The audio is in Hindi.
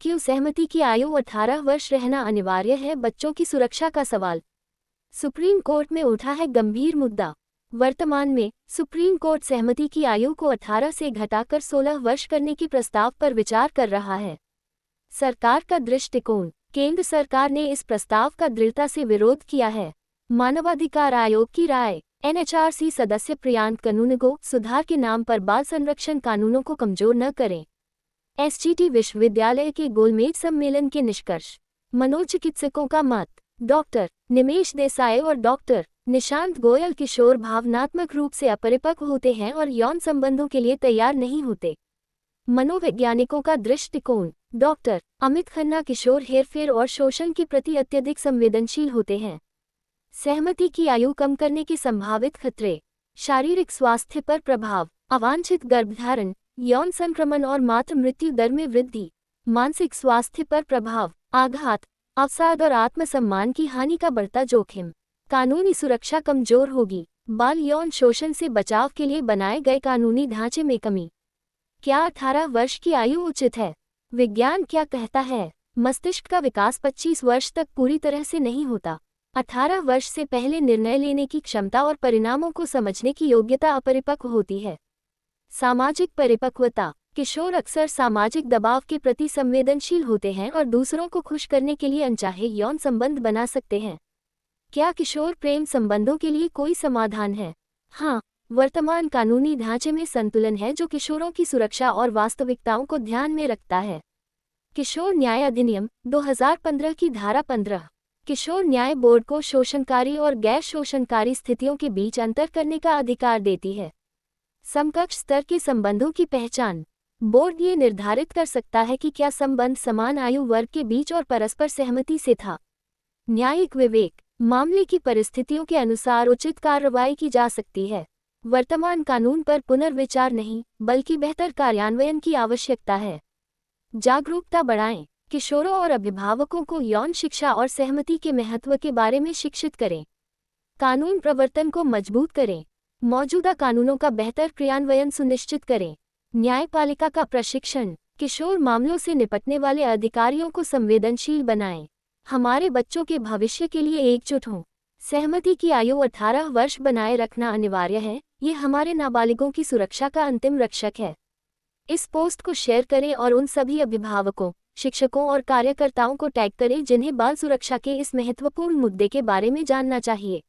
क्यों सहमति की आयु 18 वर्ष रहना अनिवार्य है? बच्चों की सुरक्षा का सवाल। सुप्रीम कोर्ट में उठा है गंभीर मुद्दा। वर्तमान में सुप्रीम कोर्ट सहमति की आयु को 18 से घटाकर 16 वर्ष करने के प्रस्ताव पर विचार कर रहा है। सरकार का दृष्टिकोण। केंद्र सरकार ने इस प्रस्ताव का दृढ़ता से विरोध किया है। मानवाधिकार आयोग की राय। एनएचआरसी सदस्य प्रियांक कानूनगो सुधार के नाम पर बाल संरक्षण कानूनों को कमजोर न करें। एसजीटी विश्वविद्यालय के गोलमेज सम्मेलन के निष्कर्ष। मनोचिकित्सकों का मत। डॉक्टर निमेश देसाई और डॉक्टर निशांत गोयल किशोर भावनात्मक रूप से अपरिपक्व होते हैं और यौन संबंधों के लिए तैयार नहीं होते। मनोवैज्ञानिकों का दृष्टिकोण। डॉक्टर अमित खन्ना किशोर हेरफेर और शोषण के प्रति अत्यधिक संवेदनशील होते हैं। सहमति की आयु कम करने के संभावित खतरे। शारीरिक स्वास्थ्य पर प्रभाव। अवांछित गर्भधारण, यौन संक्रमण और मातृ मृत्यु दर में वृद्धि। मानसिक स्वास्थ्य पर प्रभाव। आघात, अवसाद और आत्मसम्मान की हानि का बढ़ता जोखिम। कानूनी सुरक्षा कमजोर होगी। बाल यौन शोषण से बचाव के लिए बनाए गए कानूनी ढांचे में कमी। क्या 18 वर्ष की आयु उचित है? विज्ञान क्या कहता है? मस्तिष्क का विकास 25 वर्ष तक पूरी तरह से नहीं होता। 18 वर्ष से पहले निर्णय लेने की क्षमता और परिणामों को समझने की योग्यता अपरिपक्व होती है। सामाजिक परिपक्वता। किशोर अक्सर सामाजिक दबाव के प्रति संवेदनशील होते हैं और दूसरों को खुश करने के लिए अनचाहे यौन संबंध बना सकते हैं। क्या किशोर प्रेम संबंधों के लिए कोई समाधान है? हाँ, वर्तमान कानूनी ढांचे में संतुलन है जो किशोरों की सुरक्षा और वास्तविकताओं को ध्यान में रखता है। किशोर न्याय अधिनियम 2015 की धारा 15 किशोर न्याय बोर्ड को शोषणकारी और गैर शोषणकारी स्थितियों के बीच अंतर करने का अधिकार देती है। समकक्ष स्तर के संबंधों की पहचान। बोर्ड ये निर्धारित कर सकता है कि क्या संबंध समान आयु वर्ग के बीच और परस्पर सहमति से था। न्यायिक विवेक। मामले की परिस्थितियों के अनुसार उचित कार्रवाई की जा सकती है। वर्तमान कानून पर पुनर्विचार नहीं, बल्कि बेहतर कार्यान्वयन की आवश्यकता है। जागरूकता बढ़ाएं। किशोरों और अभिभावकों को यौन शिक्षा और सहमति के महत्व के बारे में शिक्षित करें। कानून प्रवर्तन को मजबूत करें। मौजूदा कानूनों का बेहतर क्रियान्वयन सुनिश्चित करें। न्यायपालिका का प्रशिक्षण। किशोर मामलों से निपटने वाले अधिकारियों को संवेदनशील बनाएं। हमारे बच्चों के भविष्य के लिए एकजुट हों। सहमति की आयु 18 वर्ष बनाए रखना अनिवार्य है। ये हमारे नाबालिगों की सुरक्षा का अंतिम रक्षक है। इस पोस्ट को शेयर करें और उन सभी अभिभावकों, शिक्षकों और कार्यकर्ताओं को टैग करें जिन्हें बाल सुरक्षा के इस महत्वपूर्ण मुद्दे के बारे में जानना चाहिए।